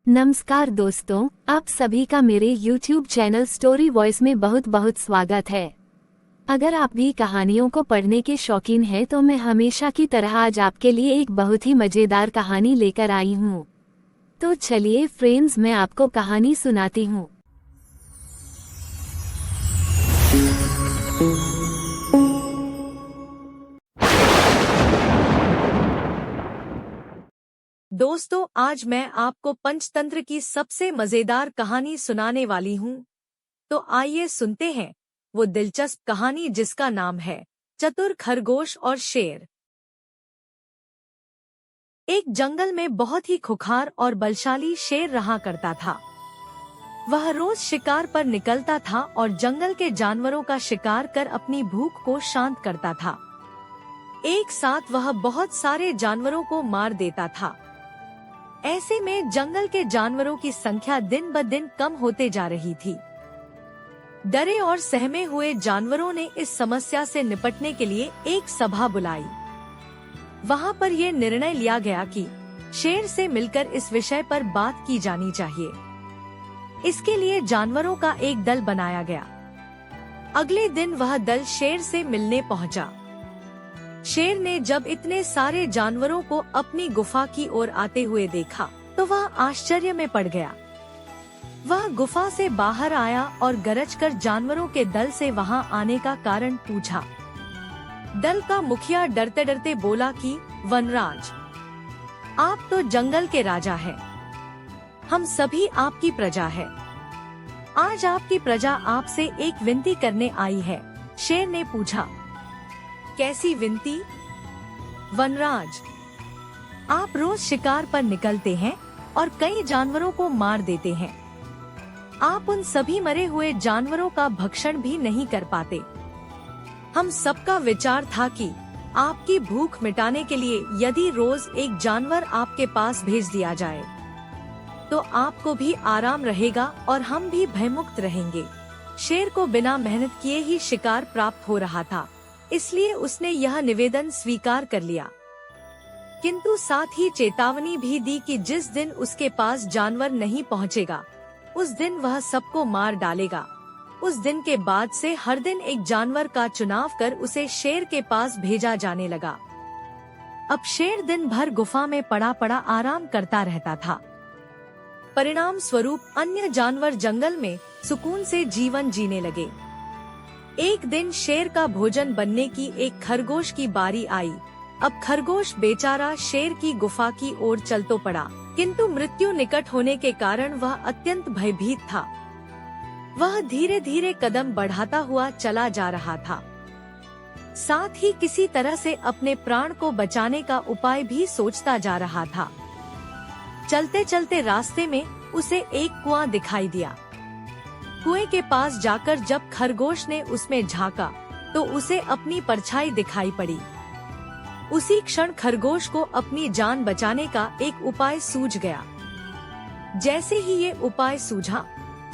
नमस्कार दोस्तों, आप सभी का मेरे YouTube चैनल स्टोरी वॉइस में बहुत बहुत स्वागत है। अगर आप भी कहानियों को पढ़ने के शौकीन हैं तो मैं हमेशा की तरह आज आपके लिए एक बहुत ही मज़ेदार कहानी लेकर आई हूँ। तो चलिए फ्रेंड्स, मैं आपको कहानी सुनाती हूँ। दोस्तों, आज मैं आपको पंचतंत्र की सबसे मजेदार कहानी सुनाने वाली हूँ। तो आइए सुनते हैं वो दिलचस्प कहानी जिसका नाम है चतुर खरगोश और शेर। एक जंगल में बहुत ही खुखार और बलशाली शेर रहा करता था। वह रोज शिकार पर निकलता था और जंगल के जानवरों का शिकार कर अपनी भूख को शांत करता था। एक साथ वह बहुत सारे जानवरों को मार देता था। ऐसे में जंगल के जानवरों की संख्या दिन ब दिन कम होते जा रही थी। डरे और सहमे हुए जानवरों ने इस समस्या से निपटने के लिए एक सभा बुलाई। वहां पर यह निर्णय लिया गया कि शेर से मिलकर इस विषय पर बात की जानी चाहिए। इसके लिए जानवरों का एक दल बनाया गया। अगले दिन वह दल शेर से मिलने पहुंचा। शेर ने जब इतने सारे जानवरों को अपनी गुफा की ओर आते हुए देखा तो वह आश्चर्य में पड़ गया। वह गुफा से बाहर आया और गरजकर जानवरों के दल से वहां आने का कारण पूछा। दल का मुखिया डरते डरते बोला कि वनराज, आप तो जंगल के राजा हैं। हम सभी आपकी प्रजा है। आज आपकी प्रजा आपसे एक विनती करने आई है। शेर ने पूछा, कैसी विनती? वनराज, आप रोज शिकार पर निकलते हैं और कई जानवरों को मार देते हैं। आप उन सभी मरे हुए जानवरों का भक्षण भी नहीं कर पाते। हम सबका विचार था कि आपकी भूख मिटाने के लिए यदि रोज एक जानवर आपके पास भेज दिया जाए तो आपको भी आराम रहेगा और हम भी भयमुक्त रहेंगे। शेर को बिना मेहनत किए ही शिकार प्राप्त हो रहा था, इसलिए उसने यह निवेदन स्वीकार कर लिया, किंतु साथ ही चेतावनी भी दी कि जिस दिन उसके पास जानवर नहीं पहुंचेगा, उस दिन वह सबको मार डालेगा। उस दिन के बाद से हर दिन एक जानवर का चुनाव कर उसे शेर के पास भेजा जाने लगा। अब शेर दिन भर गुफा में पड़ा पड़ा आराम करता रहता था। परिणाम स्वरूप अन्य जानवर जंगल में सुकून से जीवन जीने लगे। एक दिन शेर का भोजन बनने की एक खरगोश की बारी आई। अब खरगोश बेचारा शेर की गुफा की ओर चल तो पड़ा, किंतु मृत्यु निकट होने के कारण वह अत्यंत भयभीत था। वह धीरे धीरे कदम बढ़ाता हुआ चला जा रहा था। साथ ही किसी तरह से अपने प्राण को बचाने का उपाय भी सोचता जा रहा था। चलते चलते रास्ते में उसे एक कुआं दिखाई दिया। कुएं के पास जाकर जब खरगोश ने उसमें झांका तो उसे अपनी परछाई दिखाई पड़ी। उसी क्षण खरगोश को अपनी जान बचाने का एक उपाय सूझ गया। जैसे ही ये उपाय सूझा,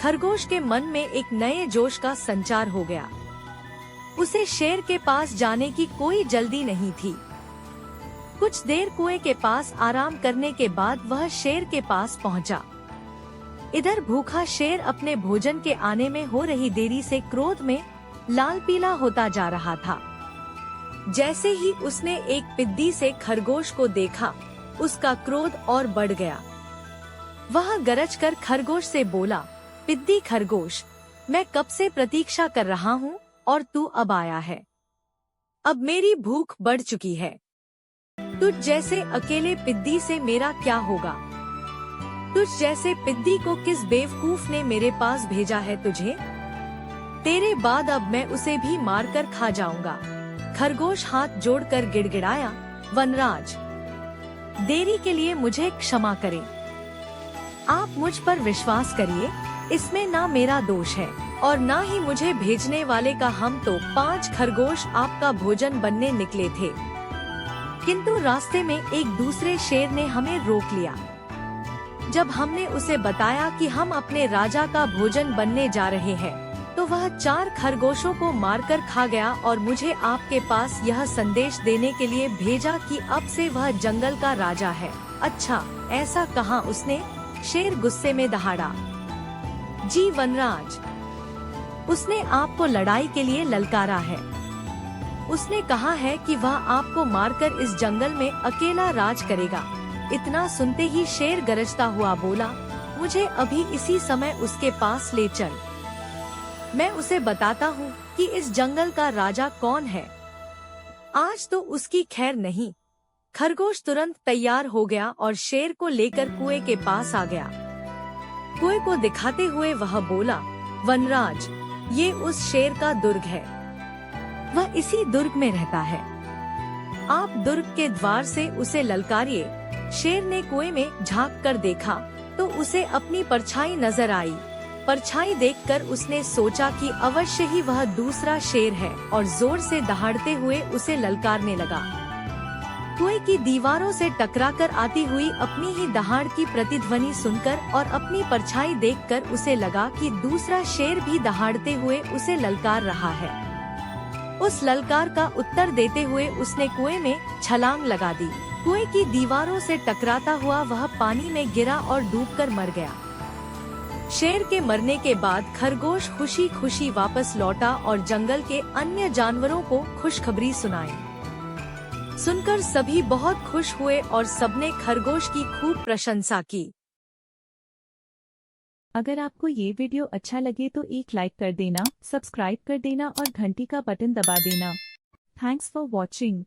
खरगोश के मन में एक नए जोश का संचार हो गया। उसे शेर के पास जाने की कोई जल्दी नहीं थी। कुछ देर कुएं के पास आराम करने के बाद वह शेर के पास पहुंचा। इधर भूखा शेर अपने भोजन के आने में हो रही देरी से क्रोध में लाल पीला होता जा रहा था। जैसे ही उसने एक पिद्दी से खरगोश को देखा, उसका क्रोध और बढ़ गया। वह गरजकर खरगोश से बोला, पिद्दी खरगोश, मैं कब से प्रतीक्षा कर रहा हूँ और तू अब आया है। अब मेरी भूख बढ़ चुकी है। तुझ जैसे अकेले पिद्दी से मेरा क्या होगा? तुझ जैसे पिद्दी को किस बेवकूफ ने मेरे पास भेजा है तुझे? तेरे बाद अब मैं उसे भी मारकर खा जाऊंगा। खरगोश हाथ जोड़कर गिड़गिड़ाया, वनराज, देरी के लिए मुझे क्षमा करें। आप मुझ पर विश्वास करिए, इसमें ना मेरा दोष है और ना ही मुझे भेजने वाले का। हम तो 5 खरगोश आपका भोजन बनने निकले थे, किंतु रास्ते में एक दूसरे शेर ने हमें रोक लिया। जब हमने उसे बताया कि हम अपने राजा का भोजन बनने जा रहे हैं, तो वह 4 खरगोशों को मारकर खा गया और मुझे आपके पास यह संदेश देने के लिए भेजा कि अब से वह जंगल का राजा है। अच्छा, ऐसा कहा उसने? शेर गुस्से में दहाड़ा। जी वनराज, उसने आपको लड़ाई के लिए ललकारा है। उसने कहा है कि वह आपको मारकर इस जंगल में अकेला राज करेगा। इतना सुनते ही शेर गरजता हुआ बोला, मुझे अभी इसी समय उसके पास ले चल। मैं उसे बताता हूँ कि इस जंगल का राजा कौन है। आज तो उसकी खैर नहीं। खरगोश तुरंत तैयार हो गया और शेर को लेकर कुएं के पास आ गया। कुएं को दिखाते हुए वह बोला, वनराज, ये उस शेर का दुर्ग है। वह इसी दुर्ग में रहता है। आप दुर्ग के द्वार से उसे ललकारिए। शेर ने कुएं में झांक कर देखा तो उसे अपनी परछाई नजर आई। परछाई देखकर उसने सोचा कि अवश्य ही वह दूसरा शेर है और जोर से दहाड़ते हुए उसे ललकारने लगा। कुएं की दीवारों से टकराकर आती हुई अपनी ही दहाड़ की प्रतिध्वनि सुनकर और अपनी परछाई देखकर उसे लगा कि दूसरा शेर भी दहाड़ते हुए उसे ललकार रहा है। उस ललकार का उत्तर देते हुए उसने कुएं में छलांग लगा दी। कुएं की दीवारों से टकराता हुआ वह पानी में गिरा और डूबकर मर गया। शेर के मरने के बाद खरगोश खुशी खुशी वापस लौटा और जंगल के अन्य जानवरों को खुशखबरी सुनाई। सुनकर सभी बहुत खुश हुए और सबने खरगोश की खूब प्रशंसा की। अगर आपको ये वीडियो अच्छा लगे तो एक लाइक कर देना, सब्सक्राइब कर देना और घंटी का बटन दबा देना। Thanks for watching.